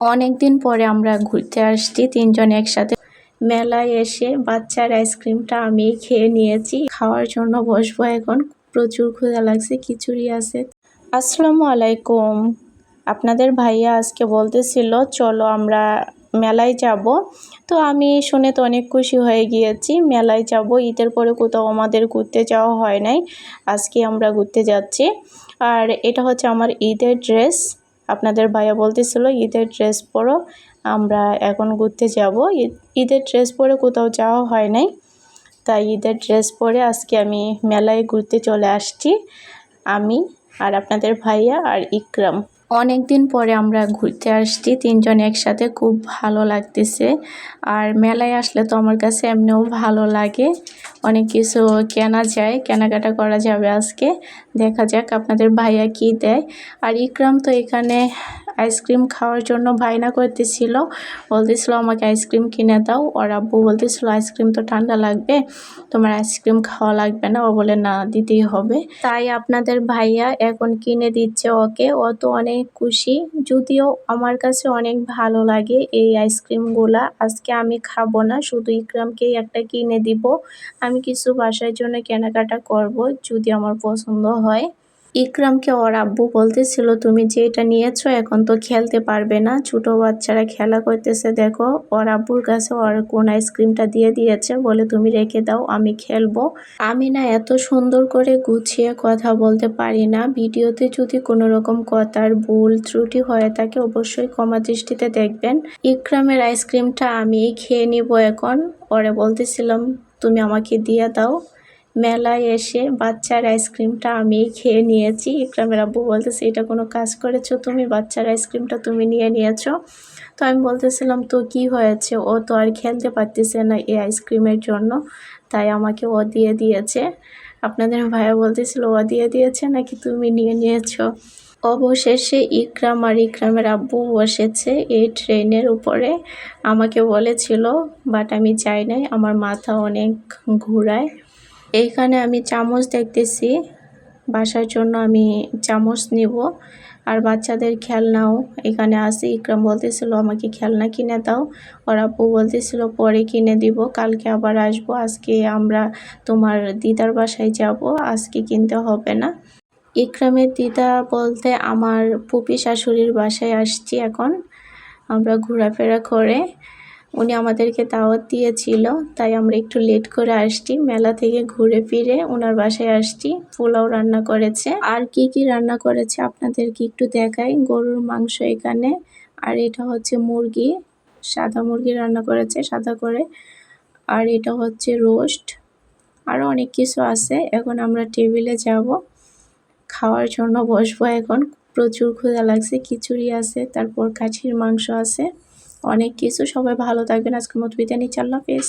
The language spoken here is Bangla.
অনেকদিন পরে আমরা ঘুরতে আসছি তিনজন একসাথে। মেলায় এসে বাচ্চার আইসক্রিমটা আমি খেয়ে নিয়েছি। খাওয়ার জন্য বসবো এখন। প্রচুর ক্ষুধা লাগছে, খিচুড়ি আছে। আসসালামু আলাইকুম। আপনাদের ভাইয়া আজকে বলতেছিল চলো আমরা মেলায় যাব। তো আমি শুনে তো অনেক খুশি হয়ে গিয়েছি। মেলায় যাব, ঈদের পরে কোথাও আমাদের ঘুরতে যাওয়া হয় নাই, আজকে আমরা ঘুরতে যাচ্ছি। আর এটা হচ্ছে আমার ঈদের ড্রেস। আপনাদের ভাইয়া বলতেছিল ঈদের ড্রেস পরো, আমরা এখন ঘুরতে যাব। ঈদের ড্রেস পরে কোথাও যাওয়া হয় নাই, তাই ঈদের ড্রেস পরে আজকে আমি মেলায় ঘুরতে চলে আসছি, আমি আর আপনাদের ভাইয়া আর ইকরাম। অনেক দিন পরে আমরা ঘুরতে আসছি তিনজন একসাথে, খুব ভালো লাগতেছে। আর মেলায় আসলে তো আমার কাছে এমনিও ভালো লাগে, অনেক কিছু কেনা যায়, কেনাকাটা করা যাবে আজকে। দেখা যাক আপনাদের ভাইয়া কি দেয়। আর ইকরাম তো এখানে আইসক্রিম খাওয়ার জন্য বায়না করতেছিল, বলতেছিল আমাকে আইসক্রিম কিনে দাও। ওর আব্বু বলতেছিল আইসক্রিম তো ঠান্ডা লাগবে, তোমার আইসক্রিম খাওয়া লাগবে না। ও বলে না, দিতেই হবে। তাই আপনাদের ভাইয়া এখন কিনে দিচ্ছে ওকে। ও তো অনেক খুশি, যদিও আমার কাছে অনেক ভালো লাগে এই আইসক্রিমগুলা। আজকে আমি খাবো না, শুধু ইকরামকেই একটা কিনে দিব। আমি কিছু বাসার জন্য কেনাকাটা করব যদি আমার পছন্দ হয়। ইকরামকে ওর আব্বু বলতেছিল তুমি যে এটা নিয়েছো এখন তো খেলতে পারবে না, ছোট বাচ্চারা খেলা করতেছে, দেখো ওর আব্বুর কাছে ওর কোন আইসক্রিমটা দিয়ে দিয়েছে, বলে তুমি রেখে দাও, আমি খেলবো। আমি না এত সুন্দর করে গুছিয়ে কথা বলতে পারি না, ভিডিওতে যদি কোনো রকম কথার ভুল ত্রুটি হয়ে থাকে অবশ্যই ক্ষমা দৃষ্টিতে দেখবেন। ইকরামের আইসক্রিমটা আমি খেয়ে নিব এখন। ওরে বলতেছিলাম তুমি আমাকে দিয়ে দাও। মেলায় এসে বাচ্চার আইসক্রিমটা আমি খেয়ে নিয়েছি। ইকরামের আব্বু বলতেছে এটা কোনো কাজ করেছো তুমি, বাচ্চার আইসক্রিমটা তুমি নিয়ে নিয়েছো। তো আমি বলতেছিলাম তো কি হয়েছে, ও তো আর খেলতে পারতেছে না এই আইসক্রিমের জন্য, তাই আমাকে ও দিয়ে দিয়েছে। আপনাদের ভাইয়া বলতেছিল ও দিয়ে দিয়েছে নাকি তুমি নিয়ে নিয়েছো। অবশেষে ইকরাম আর ইকরামের আব্বু বসেছে এই ট্রেনের উপরে। আমাকে বলেছিল বাট আমি চাই নাই, আমার মাথা অনেক ঘুরায়। এইখানে আমি চামচ দেখতেছি, বাসার জন্য আমি চামচ নিব। আর বাচ্চাদের খেলনাও এখানে আছে। ইকরাম বলতেছিল আমাকে খেলনা কিনে দাও, ওর আব্বু বলতেছিল পরে কিনে দিব, কালকে আবার আসবো, আজকে আমরা তোমার দিদার বাসায় যাব, আজকে কিনতে হবে না। ইকরামের দিদা বলতে আমার ফুপি শাশুড়ির বাসায় আসছি এখন আমরা ঘোরাফেরা করে। উনি আমাদেরকে দাওয়াত দিয়েছিল, তাই আমরা একটু লেট করে আসছি। মেলা থেকে ঘুরে ফিরে ওনার বাসায় আসছি। পোলাও রান্না করেছে, আর কি কি রান্না করেছে আপনাদেরকে একটু দেখাই। গরুর মাংস এখানে, আর এটা হচ্ছে মুরগি, সাদা মুরগি রান্না করেছে সাদা করে, আর এটা হচ্ছে রোস্ট, আরও অনেক কিছু আছে। এখন আমরা টেবিলে যাব, খাওয়ার জন্য বসবো এখন। প্রচুর ক্ষুধা লাগছে, খিচুড়ি আছে, তারপর খাসির মাংস আছে, অনেক কিছু। সবাই ভালো থাকবেন, আজকের মতো বিদায় নিচ্ছি, আল্লাহ হাফেজ।